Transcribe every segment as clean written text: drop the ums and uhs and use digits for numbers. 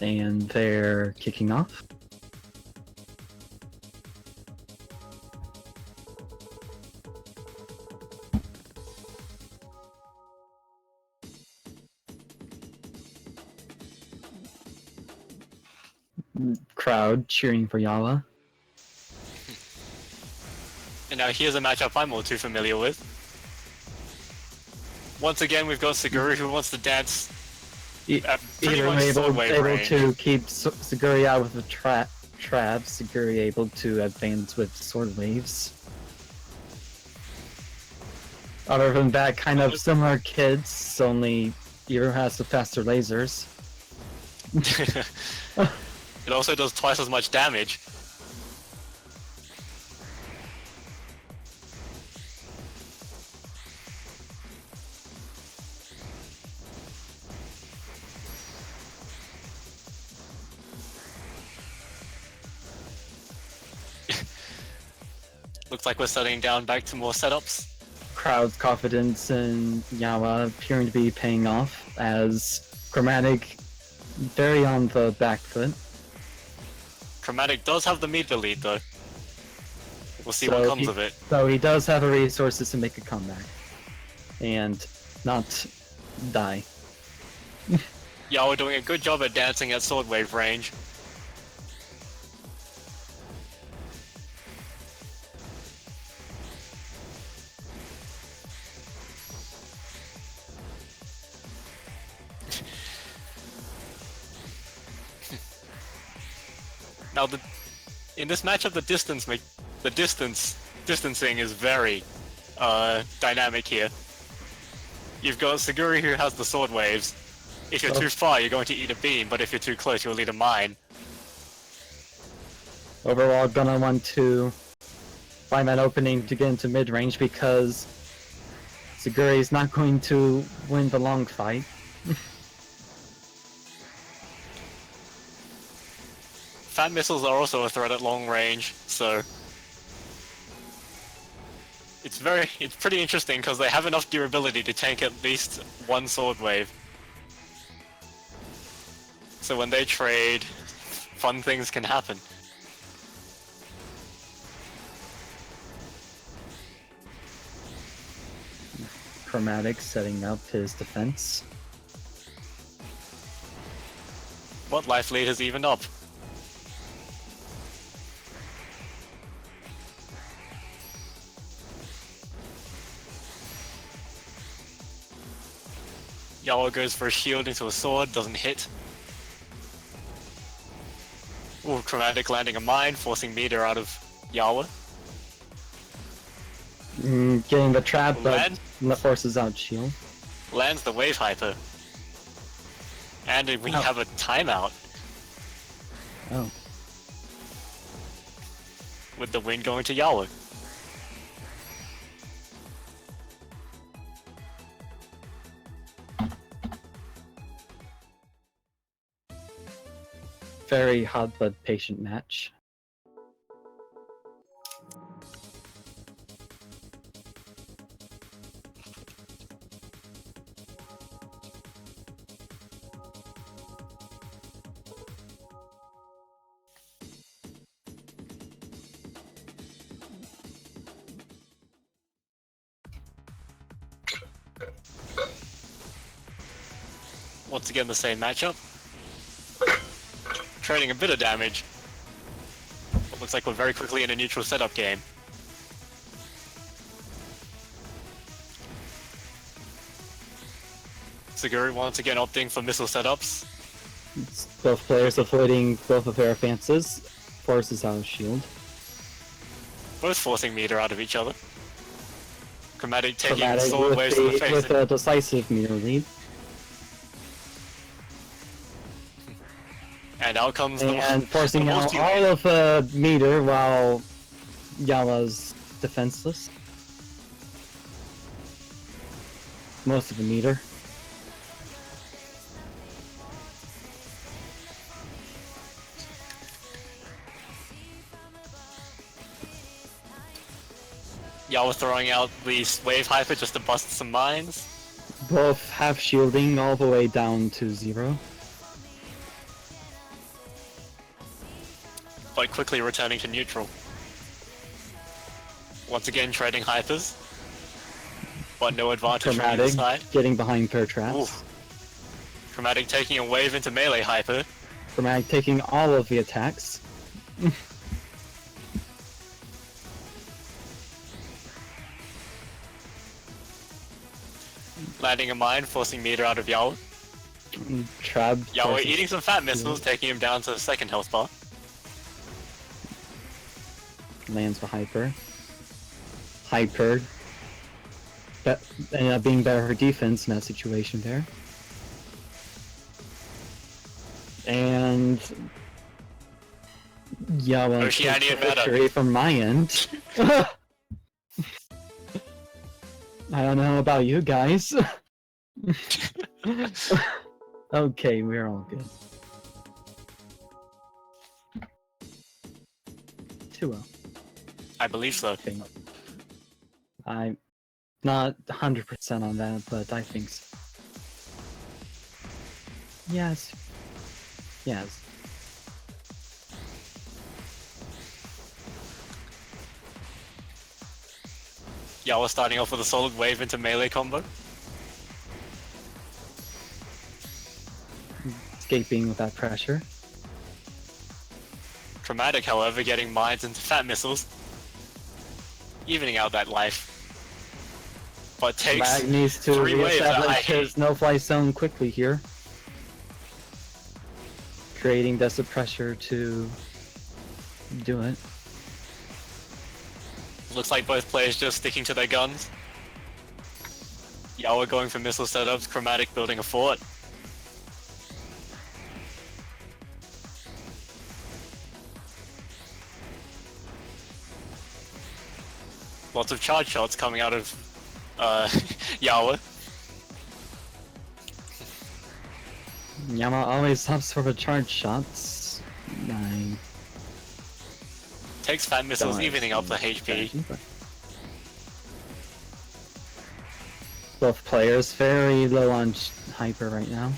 And they're kicking off. Crowd cheering for Yawa. And now here's a matchup I'm all too familiar with. Once again, we've got Suguri who wants to dance at pretty much sword wave range. Able to keep Suguri out with the trap. Suguri able to advance with sword waves. Other than that, kind of similar kids, only Hiro has the faster lasers. It also does twice as much damage. Looks like we're settling down back to more setups. Crowd's confidence in Yawa appearing to be paying off as Chromatic very on the back foot. Chromatic does have the meter lead though. We'll see what comes of it. So he does have the resources to make a comeback. And not die. Yawa doing a good job at dancing at sword wave range. Now, in this matchup, the distancing is very dynamic here. You've got Suguri who has the sword waves. If you're too far, you're going to eat a beam, but if you're too close, you'll eat a mine. Overall, gonna want to find that opening to get into mid-range because Suguri is not going to win the long fight. Fan missiles are also a threat at long range, so it's pretty interesting because they have enough durability to tank at least one sword wave. So when they trade, fun things can happen. Chromatic setting up his defense. What life lead has evened up? Yawa goes for a shield into a sword, doesn't hit. Ooh, Chromatic landing a mine, forcing meter out of Yawa. Getting the trap, but forces out shield. Lands the wave hyper. And we have a timeout. Oh. With the win going to Yawa. Very hot but patient match. Once again, the same matchup. Trading a bit of damage. It looks like we're very quickly in a neutral setup game. Suguri once again opting for missile setups. Both players avoiding both of their advances. Forces out shield. Both forcing meter out of each other. Chromatic taking sword waves to the face. With a decisive meter lead. And out comes and forcing out all of the meter while Yawa's defenseless. Most of the meter. Yawa throwing out the wave hyper just to bust some mines. Both have shielding all the way down to 0. but quickly returning to neutral. Once again trading hypers, but no advantage from either side. Getting behind pair traps. Ooh. Chromatic taking a wave into melee hyper. Chromatic taking all of the attacks. Landing a mine, forcing meter out of Yawa. Trab. Yawa eating some fat missiles, taking him down to the second health bar. Lands the hyper. Hyper. Ended up being better for defense in that situation there. And Yawa Oceanian meta. victory from my end. I don't know about you guys. Okay, we're all good. 2-0. I believe so. Okay. I'm not 100% on that, but I think so. Yes. Yes. Yawa starting off with a solid wave into melee combo. Escaping with that pressure. Chromatic, however, getting mines into fat missiles. Evening out that life. But takes Mag needs to 3 waves at reestablish high his no-fly zone quickly here. Creating desperate pressure to do it. Looks like both players just sticking to their guns. Yawa going for missile setups, Chromatic building a fort. Lots of charge shots coming out of Yawa. Yama always opts for the charge shots. 9. Takes fat missiles, evening up the HP. Both players very low on hyper right now.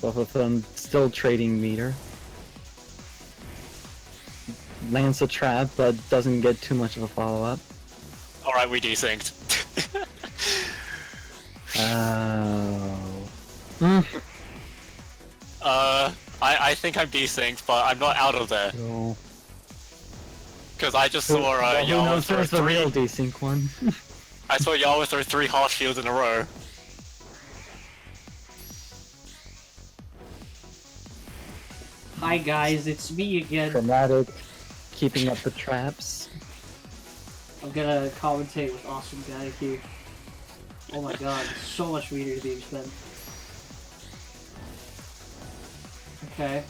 Both of them still trading meter. Lands a trap, but doesn't get too much of a follow-up. Alright, we desynced. Oh. I think I'm desynced, but I'm not out of there. No. Because I just saw Who Yawa knows throw who's the 3. real desync one? I saw Yawa throw 3 half shields in a row. Hi guys, it's me again. Chromatic, keeping up the traps. I'm gonna commentate with awesome guy here. Oh my god, so much meter being spent. Okay.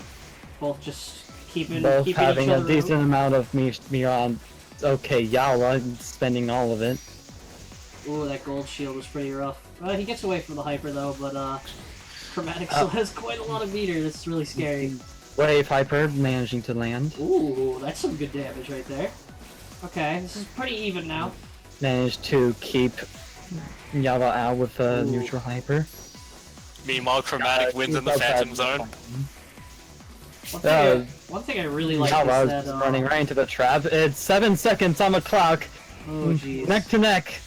Both just keeping Both each having a other decent out. amount of meter on. Okay, Yawa spending all of it. Ooh, that gold shield was pretty rough. He gets away from the hyper though, but Chromatic still has quite a lot of meter. That's really scary. Wave hyper managing to land. Ooh, that's some good damage right there. Okay, this is pretty even now. Managed to keep Yawa out with a neutral hyper. Meanwhile, Chromatic wins in the Phantom Zone. One thing I really like is Yawa that running right into the trap. It's 7 seconds on the clock. Oh jeez. Neck to neck.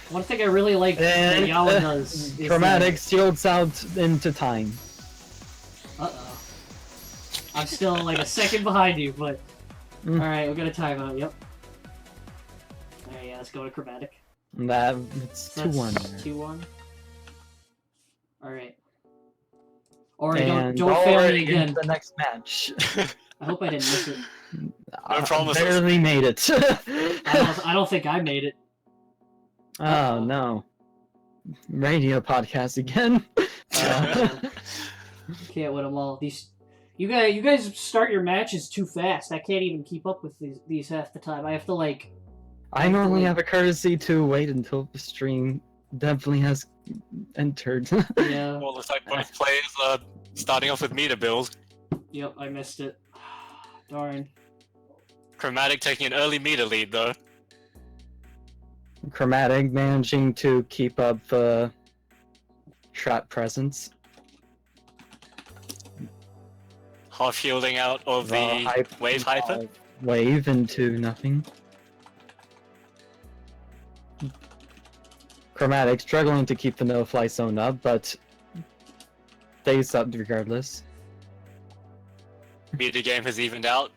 One thing I really like that And Yawa does is Chromatic shields out into time. Uh-oh. I'm still like a second behind you, but... Alright, we'll get a timeout, yep. Alright, yeah, let's go to Chromatic. It's 2-1 there. 2-1. Alright. Alright, And don't fail me into again. the next match. I hope I didn't miss it. No promises. Barely made it. I don't think I made it. Oh no. Radio podcast again. Can't win them all. You guys start your matches too fast. I can't even keep up with these half the time. I have to like... I normally have a courtesy to wait until the stream definitely has entered. Yeah. Well, looks like both players are starting off with meter build. Yep, I missed it. Darn. Chromatic taking an early meter lead though. Chromatic managing to keep up the trap presence. Half shielding out of the wave hyper. Wave into nothing. Chromatic struggling to keep the no-fly zone up, but stays up regardless. Meter game has evened out.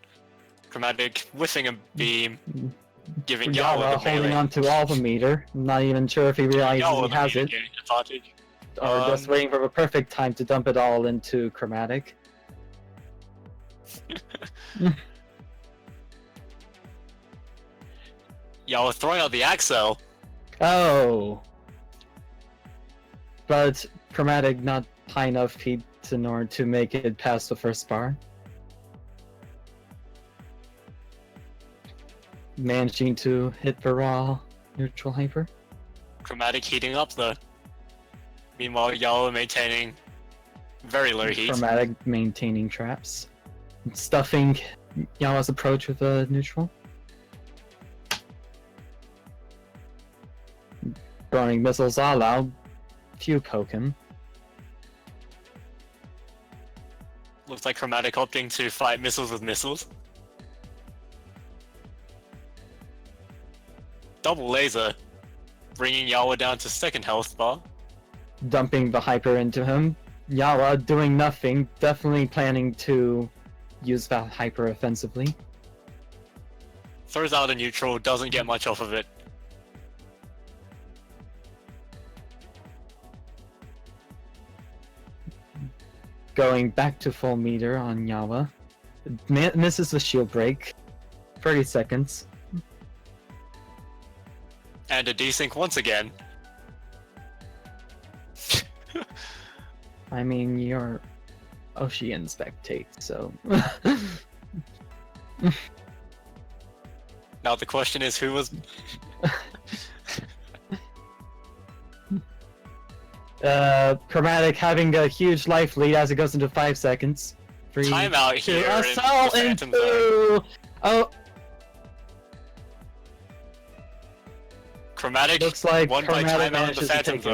Chromatic whiffing a beam, giving Yawa the holding melee. on to all the meter. Not even sure if he realizes Yawa he the has meter it, game advantage. or just waiting for the perfect time to dump it all into Chromatic. Yawa throwing out the Axel. Oh! But Chromatic not high enough heat in order to make it past the first bar. Managing to hit the raw neutral hyper. Chromatic heating up though. Meanwhile, Yawa maintaining very low heat. Chromatic maintaining traps. Stuffing Yawa's approach with a neutral. Burning missiles all out. Few poke him. Looks like Chromatic opting to fight missiles with missiles. Double laser, bringing Yawa down to second health bar. Dumping the hyper into him. Yawa doing nothing, definitely planning to use that hyper offensively. Throws out a neutral, doesn't get much off of it. Going back to full meter on Yawa. Misses the shield break. 30 seconds. And a desync once again. I mean, you're Ocean spectate, so... Now the question is, who was... Chromatic having a huge life lead as it goes into 5 seconds. 3, Timeout 2, here in assault the Phantom into... Oh, Chromatic looks like won by Chromatic timeout in the manages to Phantom take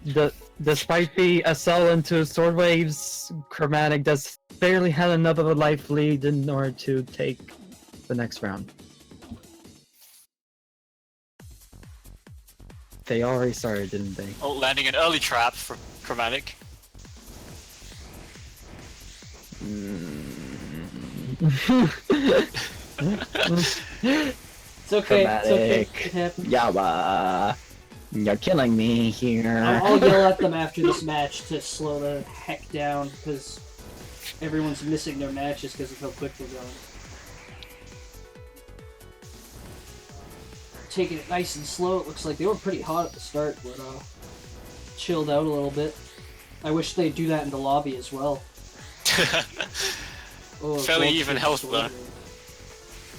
it. Zone. Despite the SL into Sword Waves, Chromatic does barely have enough of a life lead in order to take the next round. They already started, didn't they? Oh, landing an early trap for Chromatic. It's okay. It's okay. It happens. Yawa, you're killing me here. I'll yell at them after this match to slow the heck down because everyone's missing their matches because of how quick they're going. Taking it nice and slow. It looks like they were pretty hot at the start, but chilled out a little bit. I wish they'd do that in the lobby as well. Oh, Fairly even health though.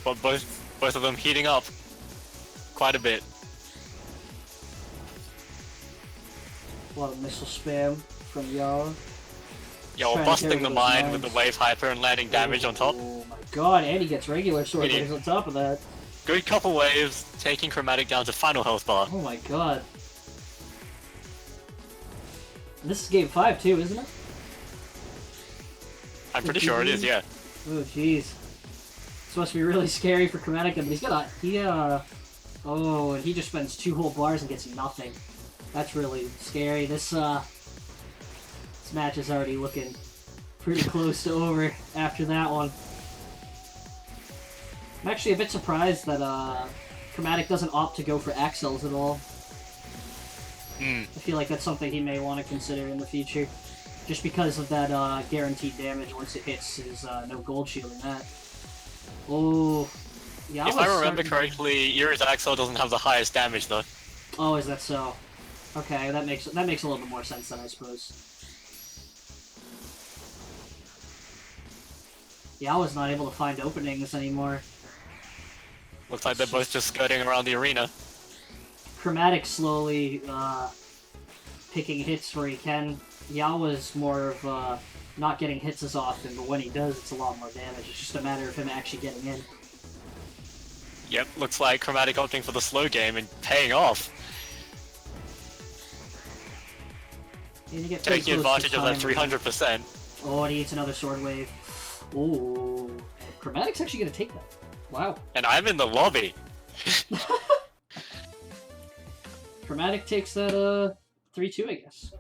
But both of them heating up quite a bit. A lot of missile spam from Yawa. Yo, Trying to busting carry the those mine with knives. the wave hyper and landing damage on top. Oh my god, and he gets regular sword Idiot. waves on top of that. Good couple waves, taking Chromatic down to final health bar. Oh my god. And this is game 5 too, isn't it? I'm pretty sure it is, yeah. Oh jeez. This must be really scary for Chromatic, but he's got a... Oh, and he just spends 2 whole bars and gets nothing. That's really scary. This match is already looking pretty close to over after that one. I'm actually a bit surprised that Chromatic doesn't opt to go for Axels at all. I feel like that's something he may want to consider in the future. Just because of that guaranteed damage once it hits his no gold shielding that. Oh, yeah. If I remember correctly, Yuri's Axel doesn't have the highest damage though. Oh, is that so? Okay, that makes a little bit more sense then, I suppose. Yeah, I was not able to find openings anymore. Looks like they're both just skirting around the arena. Chromatic slowly picking hits where he can. Yawa's more of not getting hits as often, but when he does, it's a lot more damage. It's just a matter of him actually getting in. Yep, looks like Chromatic opting for the slow game and paying off. And you get Taking advantage of that 300%. Oh, and he eats another sword wave. Ooh. Chromatic's actually gonna take that. Wow. And I'm in the lobby. Chromatic takes that 3-2, I guess.